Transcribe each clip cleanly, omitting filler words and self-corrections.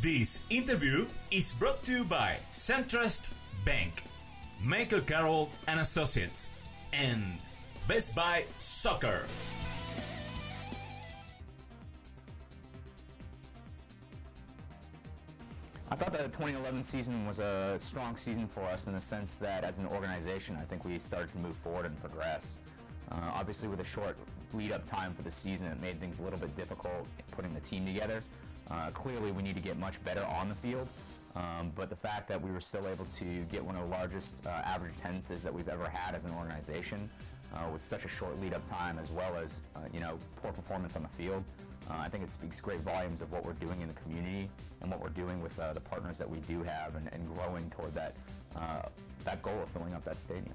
This interview is brought to you by SunTrust Bank, Michael Carroll and Associates, and Best Buy Soccer. I thought the 2011 season was a strong season for us in the sense that as an organization, I think we started to move forward and progress. Obviously with a short lead-up time for the season, it made things a little bit difficult putting the team together. Clearly we need to get much better on the field, but the fact that we were still able to get one of the largest average attendances that we've ever had as an organization with such a short lead-up time, as well as poor performance on the field, I think it speaks great volumes of what we're doing in the community and what we're doing with the partners that we do have, and growing toward that goal of filling up that stadium.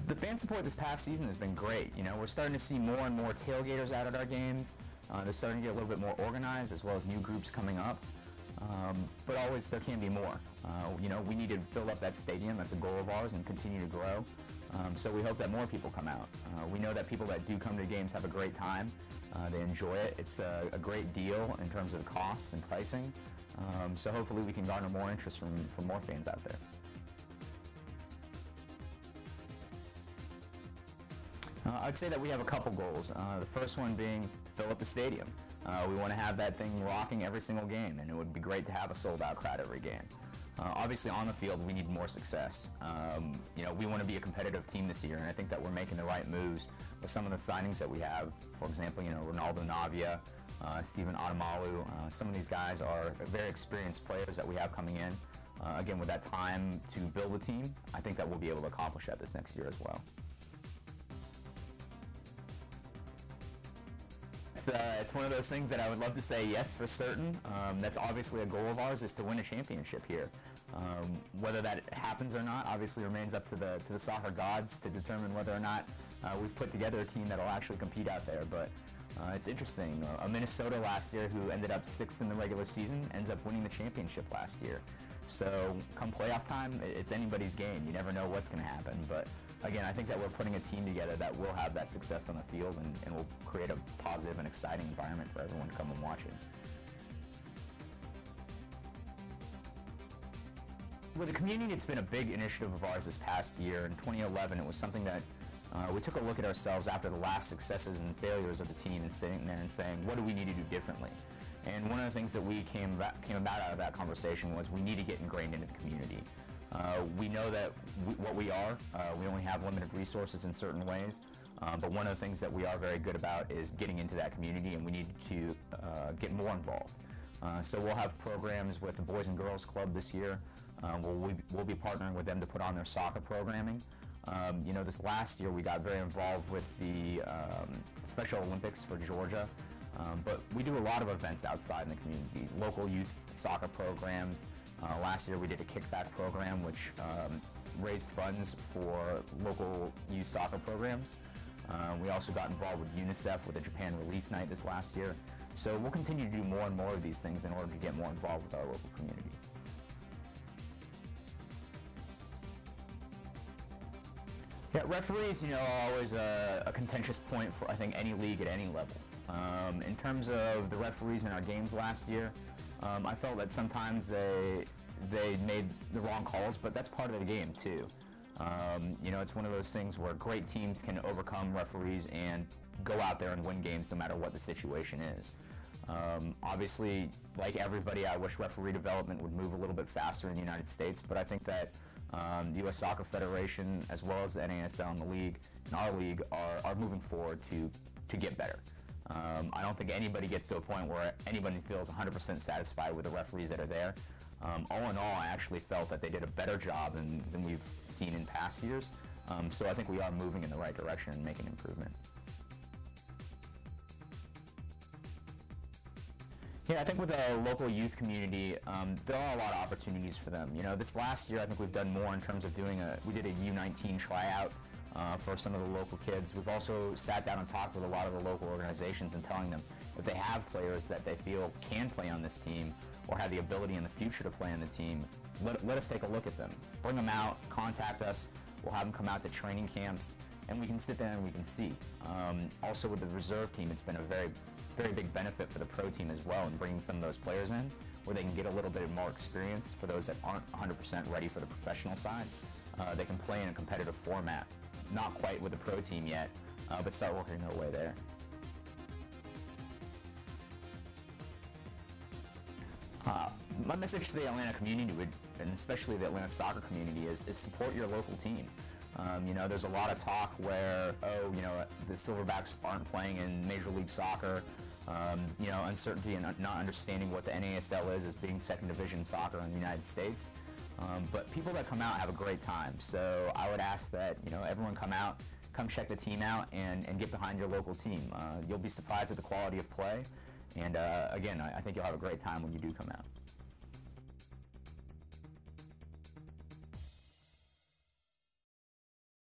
The fan support this past season has been great. We're starting to see more and more tailgaters out at our games. They're starting to get a little bit more organized, as well as new groups coming up. But always there can be more. We need to fill up that stadium. That's a goal of ours, and continue to grow. So we hope that more people come out. We know that people that do come to games have a great time. They enjoy it. It's a great deal in terms of the cost and pricing. So hopefully we can garner more interest from more fans out there. I'd say that we have a couple goals. The first one being fill up the stadium. We want to have that thing rocking every single game, and it would be great to have a sold-out crowd every game. Obviously on the field we need more success. We want to be a competitive team this year, and I think that we're making the right moves with some of the signings that we have. For example, Ronaldo Navia, Steven Adamalu, some of these guys are very experienced players that we have coming in. Again, with that time to build a team, I think that we'll be able to accomplish that this next year as well. It's one of those things that I would love to say yes for certain. That's obviously a goal of ours, is to win a championship here. Whether that happens or not obviously remains up to the soccer gods to determine whether or not we've put together a team that will actually compete out there. But it's interesting. Minnesota last year, who ended up 6th in the regular season, ends up winning the championship last year. So come playoff time, it's anybody's game. You never know what's going to happen. But again, I think that we're putting a team together that will have that success on the field, and will create a positive and exciting environment for everyone to come and watch it. With the community, it's been a big initiative of ours this past year. In 2011, it was something that we took a look at ourselves after the last successes and failures of the team, and sitting there and saying, what do we need to do differently? And one of the things that we came about out of that conversation was we need to get ingrained into the community. We know that what we are, we only have limited resources in certain ways, but one of the things that we are very good about is getting into that community, and we need to get more involved. So we'll have programs with the Boys and Girls Club this year. We'll be partnering with them to put on their soccer programming. This last year we got very involved with the Special Olympics for Georgia. But we do a lot of events outside in the community, local youth soccer programs. Last year we did a kickback program which raised funds for local youth soccer programs. We also got involved with UNICEF with a Japan Relief Night this last year. So we'll continue to do more and more of these things in order to get more involved with our local community. Yeah, referees, are always a contentious point for, I think, any league at any level. In terms of the referees in our games last year, I felt that sometimes they made the wrong calls, but that's part of the game too. It's one of those things where great teams can overcome referees and go out there and win games no matter what the situation is. Obviously, like everybody, I wish referee development would move a little bit faster in the United States, but I think that the U.S. Soccer Federation, as well as the NASL and the league, and our league, are moving forward to get better. I don't think anybody gets to a point where anybody feels 100% satisfied with the referees that are there. All in all, I actually felt that they did a better job than we've seen in past years. So I think we are moving in the right direction and making improvement. Yeah, I think with the local youth community, there are a lot of opportunities for them. This last year I think we've done more in terms of we did a U19 tryout for some of the local kids. We've also sat down and talked with a lot of the local organizations and telling them if they have players that they feel can play on this team or have the ability in the future to play on the team, let us take a look at them. Bring them out, contact us, we'll have them come out to training camps, and we can sit there and we can see. Also with the reserve team, it's been a very very big benefit for the pro team as well in bringing some of those players in, where they can get a little bit more experience for those that aren't 100% ready for the professional side. They can play in a competitive format, not quite with the pro team yet, but start working their way there. My message to the Atlanta community, and especially the Atlanta soccer community, is support your local team. You know, there's a lot of talk where, oh, you know, the Silverbacks aren't playing in Major League Soccer. You know, uncertainty and not understanding what the NASL is as being second division soccer in the United States. But people that come out have a great time. So I would ask that, you know, everyone come out, come check the team out, and get behind your local team. You'll be surprised at the quality of play. And again, I think you'll have a great time when you do come out.